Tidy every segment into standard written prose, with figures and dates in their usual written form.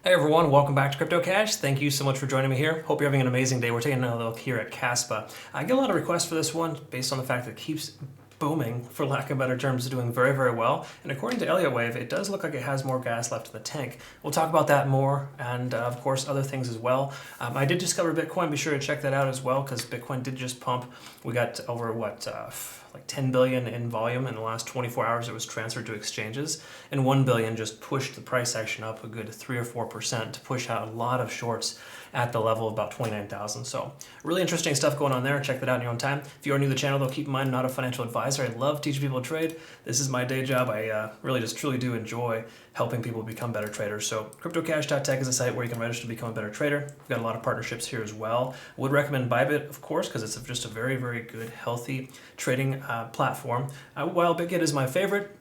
Hey everyone, welcome back to Crypto Cash. Thank you so much for joining me here. Hope you're having an amazing day. We're taking another look here at Kaspa. I get a lot of requests for this one based on the fact that it keeps booming, for lack of better terms, doing very, very well. And according to Elliot Wave, it does look like it has more gas left in the tank. We'll talk about that more and of course other things as well. I did discover Bitcoin. Be sure to check that out as well because Bitcoin did just pump. We got over like 10 billion in volume in the last 24 hours. It was transferred to exchanges, and 1 billion just pushed the price action up a good 3 or 4% to push out a lot of shorts at the level of about 29,000. So really interesting stuff going on there. Check that out in your own time. If you are new to the channel, though, keep in mind, I'm not a financial advisor. I love teaching people to trade. This is my day job. I really just truly do enjoy helping people become better traders. So cryptocash.tech is a site where you can register to become a better trader. We've got a lot of partnerships here as well. I would recommend Bybit, of course, because it's just a very, very good, healthy trading platform. While Bitget is my favorite,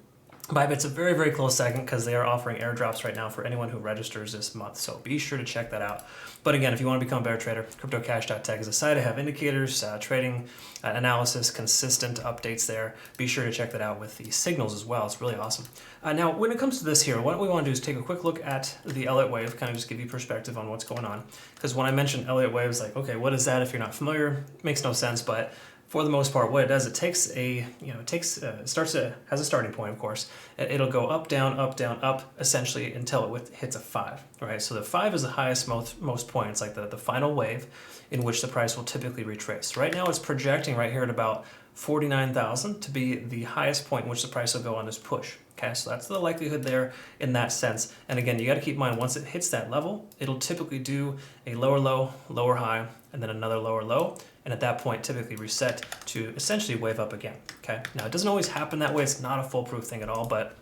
Bybit's a very, very close second because they are offering airdrops right now for anyone who registers this month. So be sure to check that out. But again, if you want to become a better trader, cryptocash.tech is a site. I have indicators, trading analysis, consistent updates there. Be sure to check that out with the signals as well. It's really awesome. Now, when it comes to this here, what we want to do is take a quick look at the Elliott Wave, kind of just give you perspective on what's going on. Because when I mentioned Elliott Wave, it's like, okay, what is that if you're not familiar? Makes no sense, but for the most part, what it does, it takes has a starting point, of course. It'll go up, down, up, essentially until it hits a 5, right? So the 5 is the highest most point. It's like the final wave in which the price will typically retrace. Right now, it's projecting right here at about 49,000 to be the highest point in which the price will go on this push. Okay, so that's the likelihood there in that sense. And again, you got to keep in mind, once it hits that level, it'll typically do a lower low, lower high, and then another lower low. And at that point, typically reset to essentially wave up again. Okay, now it doesn't always happen that way. It's not a foolproof thing at all, but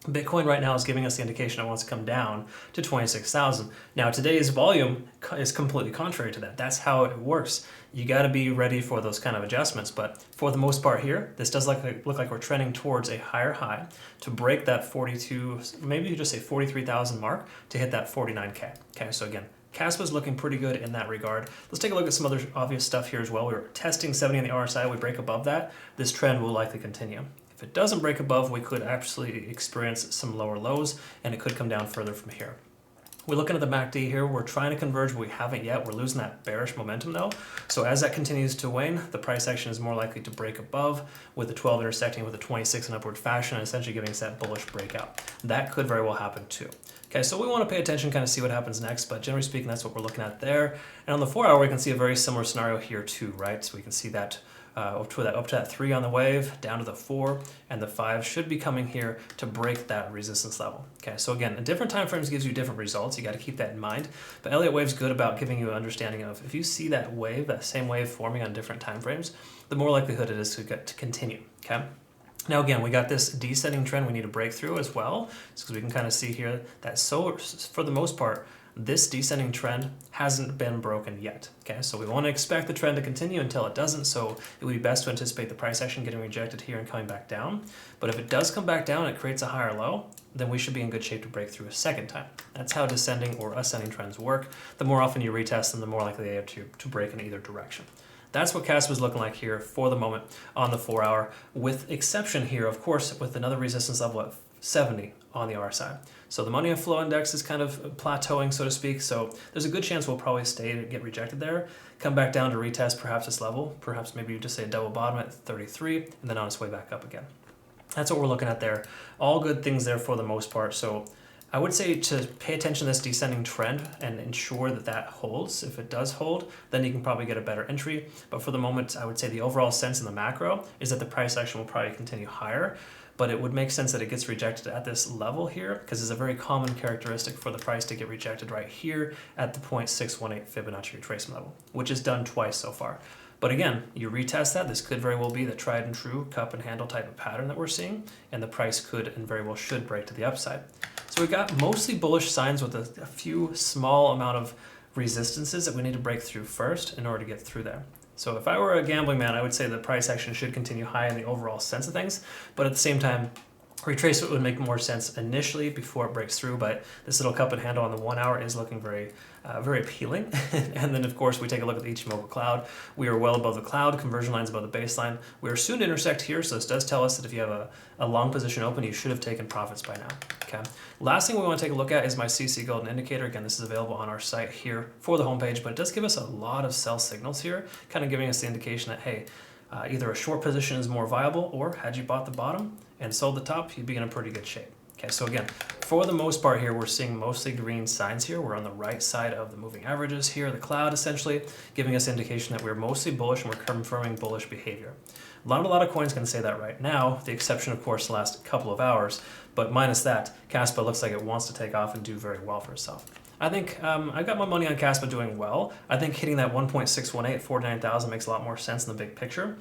Bitcoin right now is giving us the indication it wants to come down to 26,000. Now today's volume is completely contrary to that. That's how it works. You got to be ready for those kind of adjustments. But for the most part here, this does look like we're trending towards a higher high to break that 42, maybe you just say 43,000 mark to hit that 49K. Okay, so again, Kaspa's looking pretty good in that regard. Let's take a look at some other obvious stuff here as well. We were testing 70 on the RSI. We break above that. This trend will likely continue. If it doesn't break above, we could actually experience some lower lows, and it could come down further from here. We're looking at the MACD here. We're trying to converge, but we haven't yet. We're losing that bearish momentum though. So as that continues to wane, the price action is more likely to break above, with the 12 intersecting with the 26 in upward fashion and essentially giving us that bullish breakout. That could very well happen too. Okay, so we want to pay attention, kind of see what happens next, but generally speaking, that's what we're looking at there. And on the 4 hour, we can see a very similar scenario here too, right? So we can see that up to that 3 on the wave, down to the 4, and the 5 should be coming here to break that resistance level. Okay, so again, different time frames gives you different results. You got to keep that in mind. But Elliott Wave's good about giving you an understanding of if you see that wave, that same wave forming on different time frames, the more likelihood it is to continue. Okay. Now again, we got this descending trend we need to break through as well, because we can kind of see here that for the most part, this descending trend hasn't been broken yet. Okay, so we want to expect the trend to continue until it doesn't, so it would be best to anticipate the price action getting rejected here and coming back down. But if it does come back down and it creates a higher low, then we should be in good shape to break through a second time. That's how descending or ascending trends work. The more often you retest them, the more likely they are to break in either direction. That's what Kaspa is looking like here for the moment on the 4 hour, with exception here, of course, with another resistance level at 70 on the RSI. So the money and flow index is kind of plateauing, so to speak. So there's a good chance we'll probably stay to get rejected there, come back down to retest perhaps this level, perhaps maybe you just say a double bottom at 33, and then on its way back up again. That's what we're looking at there. All good things there for the most part. So I would say to pay attention to this descending trend and ensure that that holds. If it does hold, then you can probably get a better entry. But for the moment, I would say the overall sense in the macro is that the price action will probably continue higher. But it would make sense that it gets rejected at this level here, because it's a very common characteristic for the price to get rejected right here at the 0.618 Fibonacci retracement level, which is done twice so far. But again, you retest that, this could very well be the tried and true cup and handle type of pattern that we're seeing, and the price could and very well should break to the upside. So we got mostly bullish signs with a few small amount of resistances that we need to break through first in order to get through there. So if I were a gambling man, I would say the price action should continue high in the overall sense of things, but at the same time, Retrace it would make more sense initially before it breaks through, but this little cup and handle on the 1 hour is looking very appealing. And then of course we take a look at the Ichimoku cloud. We are well above the cloud, conversion lines above the baseline. We are soon to intersect here, so this does tell us that if you have a long position open, you should have taken profits by now. Okay. Last thing we want to take a look at is my CC Golden Indicator. Again, this is available on our site here for the homepage, but it does give us a lot of sell signals here, kind of giving us the indication that, hey, either a short position is more viable, or had you bought the bottom and sold the top, you'd be in a pretty good shape. Okay, so again, for the most part here, we're seeing mostly green signs here. We're on the right side of the moving averages here, the cloud essentially, giving us indication that we're mostly bullish and we're confirming bullish behavior. Not a lot of coins can say that right now, the exception of course the last couple of hours, but minus that, Kaspa looks like it wants to take off and do very well for itself. I think I've got my money on Kaspa doing well. I think hitting that 1.618 at 49,000 makes a lot more sense in the big picture.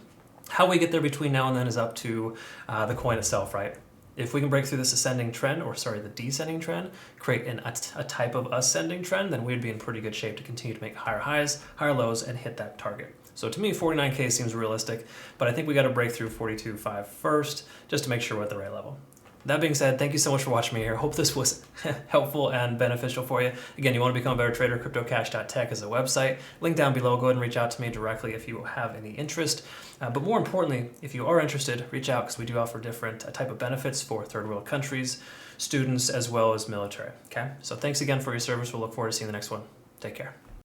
How we get there between now and then is up to the coin itself, right? If we can break through this ascending trend, or sorry, the descending trend, create a type of ascending trend, then we'd be in pretty good shape to continue to make higher highs, higher lows, and hit that target. So to me, 49K seems realistic, but I think we got to break through 42.5 first, just to make sure we're at the right level. That being said, thank you so much for watching me here. Hope this was helpful and beneficial for you. Again, you want to become a better trader, cryptocash.tech is a website. Link down below. Go ahead and reach out to me directly if you have any interest. But more importantly, if you are interested, reach out because we do offer different type of benefits for third world countries, students, as well as military. Okay? So thanks again for your service. We'll look forward to seeing the next one. Take care.